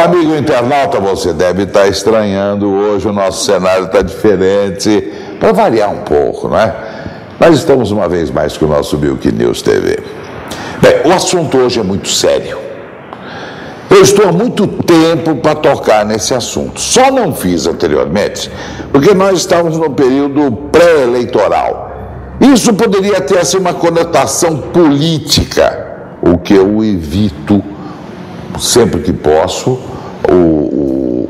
Amigo internauta, você deve estar estranhando hoje, o nosso cenário está diferente, para variar um pouco, não é? Nós estamos uma vez mais com o nosso Milk News TV. Bem, o assunto hoje é muito sério. Eu estou há muito tempo para tocar nesse assunto. Só não fiz anteriormente, porque nós estamos no período pré-eleitoral. Isso poderia ter assim, uma conotação política, o que eu evito sempre que posso,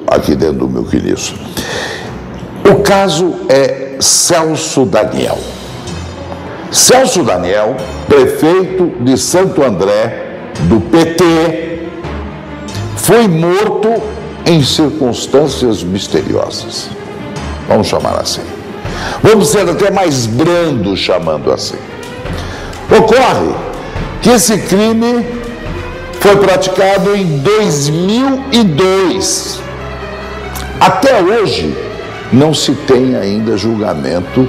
aqui dentro do Milk News. O caso é Celso Daniel. Celso Daniel, prefeito de Santo André, do PT, foi morto em circunstâncias misteriosas. Vamos chamar assim. Vamos ser até mais brandos chamando assim. Ocorre que esse crime foi praticado em 2002. Até hoje, não se tem ainda julgamento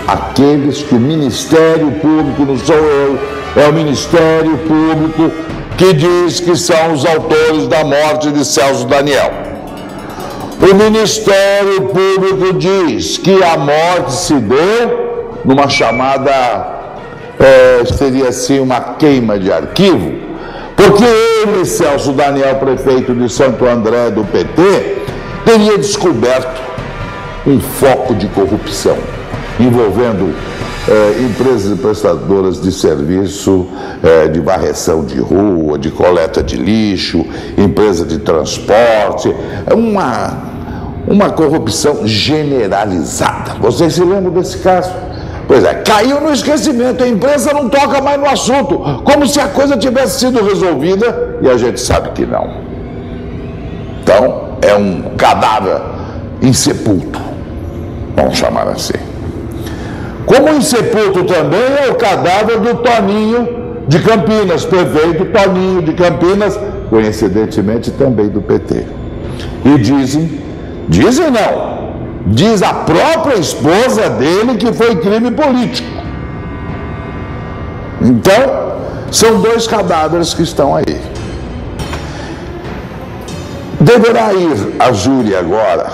aqueles que o Ministério Público, não sou eu, é o Ministério Público que diz que são os autores da morte de Celso Daniel. O Ministério Público diz que a morte se deu numa chamada, seria assim, uma queima de arquivo, porque ele, Celso Daniel, prefeito de Santo André do PT, teria descoberto um foco de corrupção envolvendo empresas prestadoras de serviço de varreção de rua, de coleta de lixo, empresa de transporte, uma corrupção generalizada. Vocês se lembram desse caso? Pois é, caiu no esquecimento, a imprensa não toca mais no assunto, como se a coisa tivesse sido resolvida, e a gente sabe que não. Então, é um cadáver insepulto, vamos chamar assim. Como insepulto também é o cadáver do Toninho de Campinas, prefeito Toninho de Campinas, coincidentemente também do PT. E dizem não, diz a própria esposa dele que foi crime político. Então, são dois cadáveres que estão aí. Deverá ir a júri agora,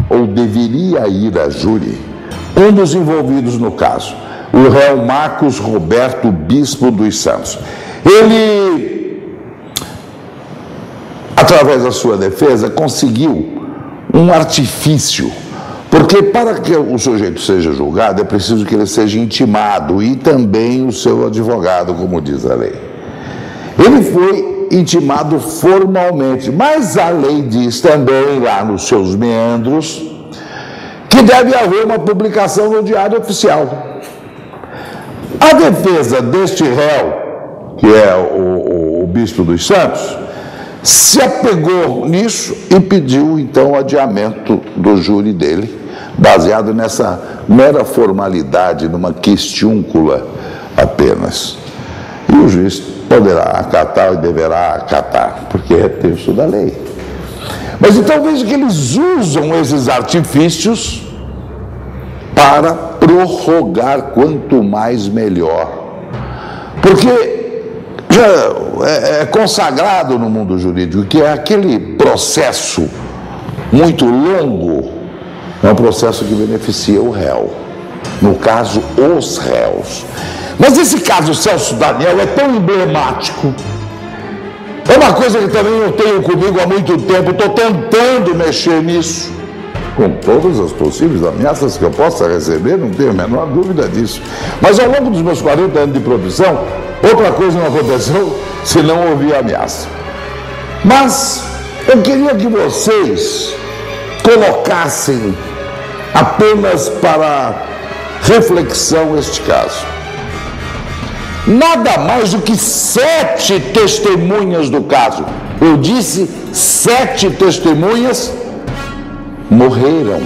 ou deveria ir a júri, um dos envolvidos no caso, o réu Marcos Roberto Bispo dos Santos. Ele, através da sua defesa, conseguiu um artifício, porque para que o sujeito seja julgado é preciso que ele seja intimado e também o seu advogado, como diz a lei. Ele foi intimado formalmente, mas a lei diz também, lá nos seus meandros, que deve haver uma publicação no Diário Oficial. A defesa deste réu, que é o Bispo dos Santos, se apegou nisso e pediu, então, o adiamento do júri dele, baseado nessa mera formalidade, numa questiúncula apenas. E o juiz poderá acatar e deverá acatar, porque é terço da lei. Mas então veja que eles usam esses artifícios para prorrogar quanto mais melhor. Porque já é consagrado no mundo jurídico que é aquele processo muito longo, é um processo que beneficia o réu. No caso, os réus. Mas esse caso Celso Daniel é tão emblemático. É uma coisa que também eu tenho comigo há muito tempo, estou tentando mexer nisso, com todas as possíveis ameaças que eu possa receber, não tenho a menor dúvida disso. Mas ao longo dos meus 40 anos de profissão, outra coisa não aconteceu se não houve ameaça. Mas eu queria que vocês colocassem apenas para reflexão este caso. Nada mais do que 7 testemunhas do caso. Eu disse 7 testemunhas morreram.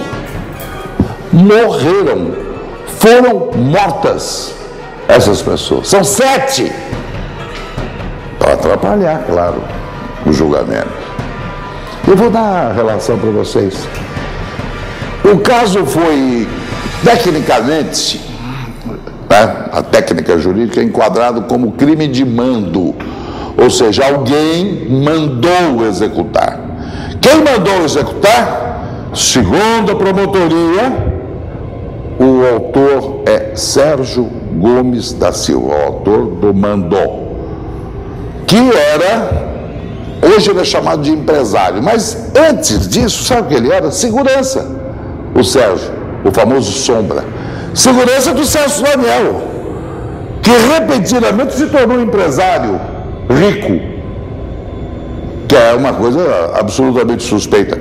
Foram mortas essas pessoas. São 7. Para atrapalhar, claro, o julgamento. Eu vou dar a relação para vocês. O caso foi, tecnicamente, a técnica jurídica é enquadrado como crime de mando, Ou seja, alguém mandou executar. Quem mandou executar? Segundo a promotoria, o autor é Sérgio Gomes da Silva, o autor do mandou, que hoje ele é chamado de empresário, mas antes disso, sabe o que ele era? Segurança. O Sérgio, o famoso Sombra. Segurança do Celso Daniel, que repentinamente se tornou um empresário rico, que é uma coisa absolutamente suspeita.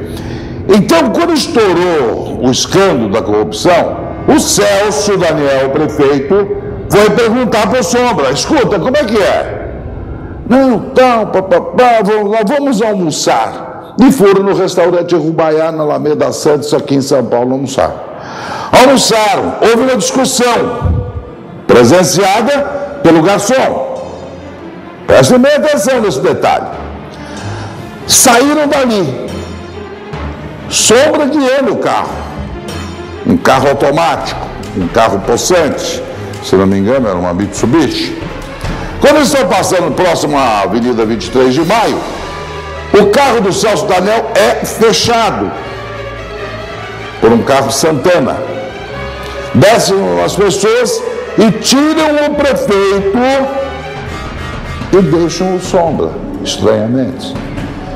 Então, quando estourou o escândalo da corrupção, o Celso Daniel, o prefeito, foi perguntar para o Sombra: escuta, como é que é? Não, tal, papapá, vamos almoçar. E foram no restaurante Rubaiá, na Alameda Santos, aqui em São Paulo, almoçar. Almoçaram, houve uma discussão, presenciada pelo garçom. Prestem bem atenção nesse detalhe. Saíram dali, Sombra guiando o carro, um carro automático, um carro possante, se não me engano era uma Mitsubishi. Quando eles estão passando próximo à Avenida 23 de Maio, o carro do Celso Daniel é fechado por um carro Santana. Descem as pessoas e tiram o prefeito e deixam o Sombra, estranhamente.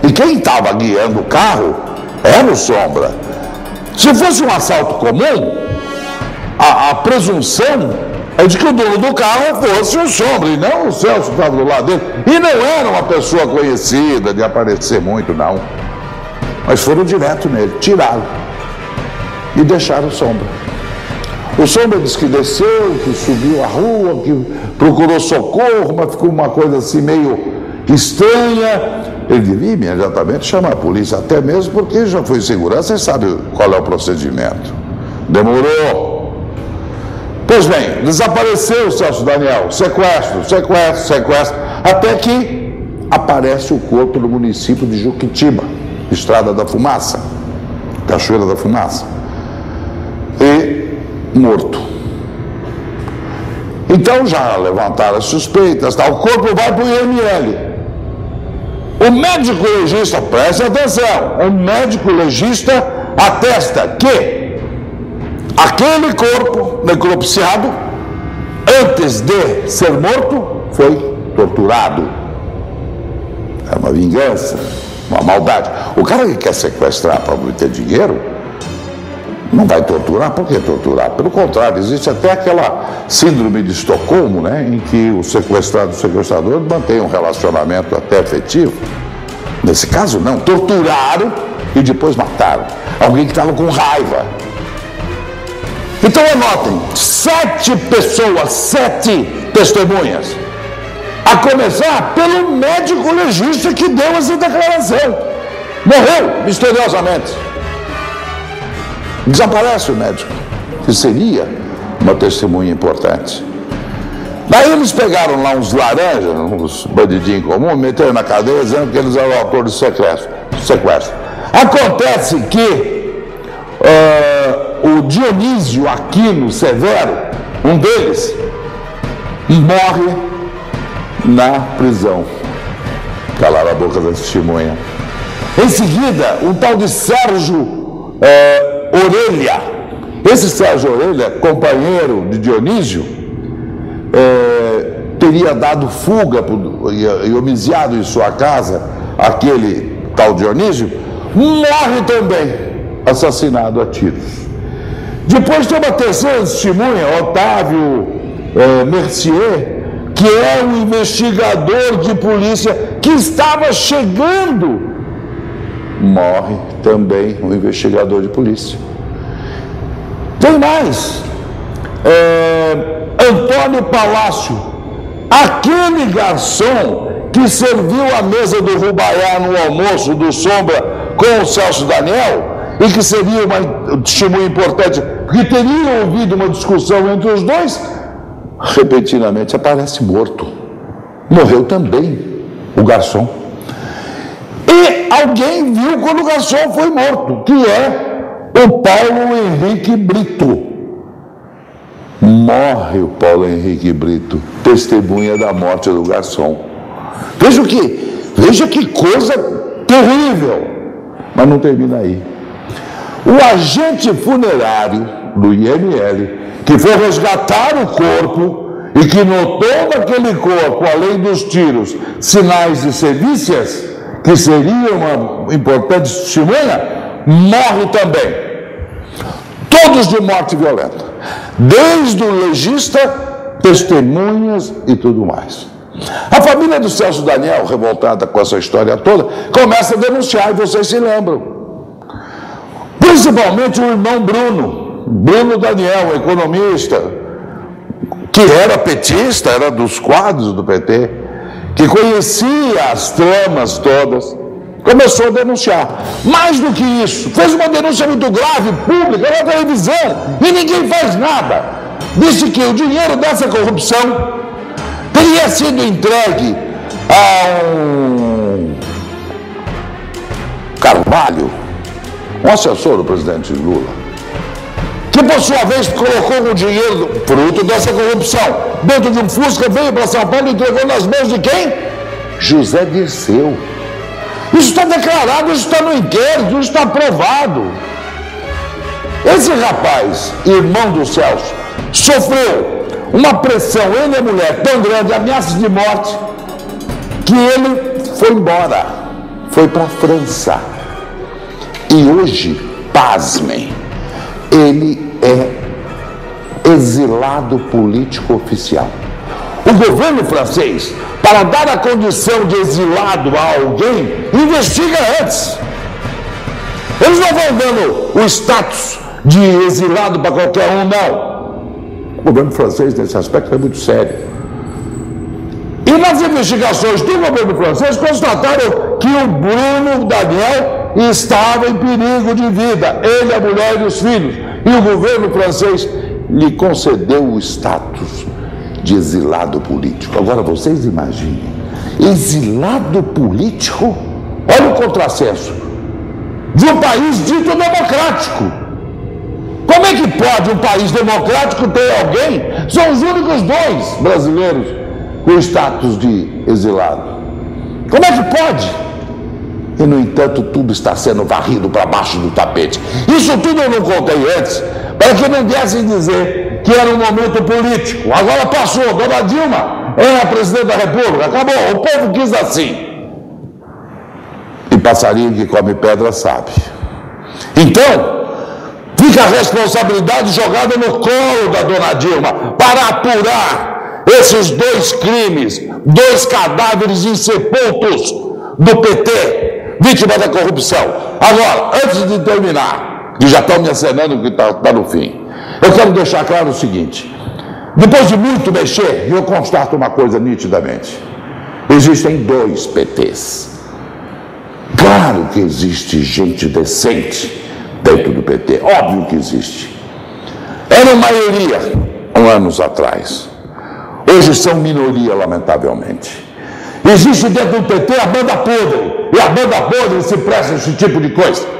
E quem estava guiando o carro era o Sombra. Se fosse um assalto comum, a presunção é de que o dono do carro fosse o Sombra e não o Celso que estava do lado dele. E não era uma pessoa conhecida, de aparecer muito, não. Mas foram direto nele, tiraram e deixaram o Sombra. O Sombra disse que desceu, que subiu a rua, que procurou socorro, mas ficou uma coisa assim meio estranha. Ele devia imediatamente chamar a polícia, até mesmo porque já foi segurança e sabe qual é o procedimento. Demorou. Pois bem, desapareceu o Celso Daniel, sequestro, até que aparece o corpo no município de Juquitiba, Estrada da Fumaça, Cachoeira da Fumaça, e morto. Então já levantaram as suspeitas, o corpo vai para o IML. O médico legista, preste atenção, o médico legista atesta que aquele corpo necropsiado, antes de ser morto, foi torturado. É uma vingança, uma maldade. O cara que quer sequestrar para obter dinheiro não vai torturar. Por que torturar? Pelo contrário, existe até aquela síndrome de Estocolmo, né, em que o sequestrado e o sequestrador mantém um relacionamento até afetivo. Nesse caso, não. Torturaram e depois mataram. Alguém que estava com raiva. Então, anotem, 7 pessoas, 7 testemunhas. A começar pelo médico legista que deu essa declaração. Morreu misteriosamente. Desaparece o médico, que seria uma testemunha importante. Daí eles pegaram lá uns laranjas, uns bandidinhos comuns, meteram na cadeia dizendo que eles eram autores de sequestro. Acontece que o Dionísio Aquino Severo, um deles, morre na prisão. Calaram a boca da testemunha. Em seguida, um tal de Sérgio Orelha. Esse Sérgio Orelha, companheiro de Dionísio, teria dado fuga e homiziado em sua casa aquele tal Dionísio, morre também, assassinado a tiros. Depois tem uma terceira testemunha, Otávio Mercier, que é um investigador de polícia que estava chegando. Morre também um investigador de polícia. Tem mais. Antônio Palácio, aquele garçom que serviu a mesa do Rubaiá no almoço do Sombra com o Celso Daniel, e que seria uma testemunha importante, porque teria ouvido uma discussão entre os dois, repentinamente aparece morto. Morreu também o garçom. E alguém viu quando o garçom foi morto, que é o Paulo Henrique Brito. Morre o Paulo Henrique Brito, testemunha da morte do garçom. Veja que coisa terrível. Mas não termina aí. O agente funerário do IML, que foi resgatar o corpo e que notou naquele corpo, além dos tiros, sinais de sevícias, que seria uma importante testemunha, morre também. Todos de morte violenta. Desde o legista, testemunhas e tudo mais. A família do Celso Daniel, revoltada com essa história toda, começa a denunciar, e vocês se lembram. Principalmente o irmão Bruno Daniel, economista, que era petista, era dos quadros do PT, que conhecia as tramas todas, começou a denunciar. Mais do que isso, fez uma denúncia muito grave, pública, na televisão, e ninguém faz nada. Disse que o dinheiro dessa corrupção teria sido entregue a um Carvalho, um assessor do presidente Lula, que por sua vez colocou o dinheiro fruto dessa corrupção dentro de um Fusca, veio para São Paulo e entregou nas mãos de quem? José Dirceu. Isso está declarado, isso está no inquérito, isso está aprovado. Esse rapaz, irmão do Celso, sofreu uma pressão, ele e a mulher, tão grande, ameaças de morte, que ele foi embora, foi para a França. E hoje, pasmem, ele é exilado político oficial. O governo francês, para dar a condição de exilado a alguém, investiga antes. Eles não vão dando o status de exilado para qualquer um, não. O governo francês, nesse aspecto, é muito sério. E nas investigações do governo francês, constataram que o Bruno Daniel estava em perigo de vida, ele, a mulher e os filhos. E o governo francês lhe concedeu o status de exilado político. Agora vocês imaginem, exilado político? Olha o contrassenso de um país dito democrático. Como é que pode um país democrático ter alguém? São os únicos dois brasileiros com status de exilado. Como é que pode? E, no entanto, tudo está sendo varrido para baixo do tapete. Isso tudo eu não contei antes, para que não viessem dizer que era um momento político. Agora passou, Dona Dilma é a presidente da República, acabou, o povo quis assim. E passarinho que come pedra sabe. Então, fica a responsabilidade jogada no colo da Dona Dilma para apurar esses dois crimes, dois cadáveres insepultos do PT, vítima da corrupção. Agora, antes de terminar, que já estão me acenando que está no fim, eu quero deixar claro o seguinte: depois de muito mexer, eu constato uma coisa nitidamente: existem dois PTs. Claro que existe gente decente dentro do PT, óbvio que existe. Era maioria anos atrás, hoje são minoria, lamentavelmente. Existe dentro do PT a banda podre, e a banda podre se presta a esse tipo de coisa.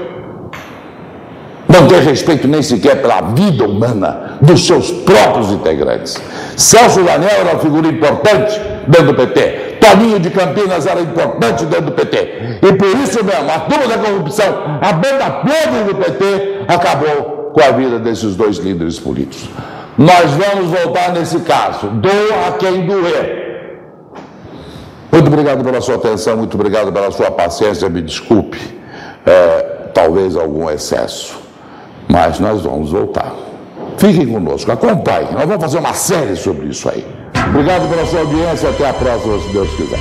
Não tem respeito nem sequer pela vida humana dos seus próprios integrantes. Celso Daniel era uma figura importante dentro do PT. Toninho de Campinas era importante dentro do PT. E por isso mesmo, a turma da corrupção, a banda podre do PT, acabou com a vida desses dois líderes políticos. Nós vamos voltar nesse caso. Doa a quem doer. Muito obrigado pela sua atenção, muito obrigado pela sua paciência. Me desculpe, talvez algum excesso, mas nós vamos voltar. Fiquem conosco, acompanhem. Nós vamos fazer uma série sobre isso aí. Obrigado pela sua audiência, até a próxima, se Deus quiser.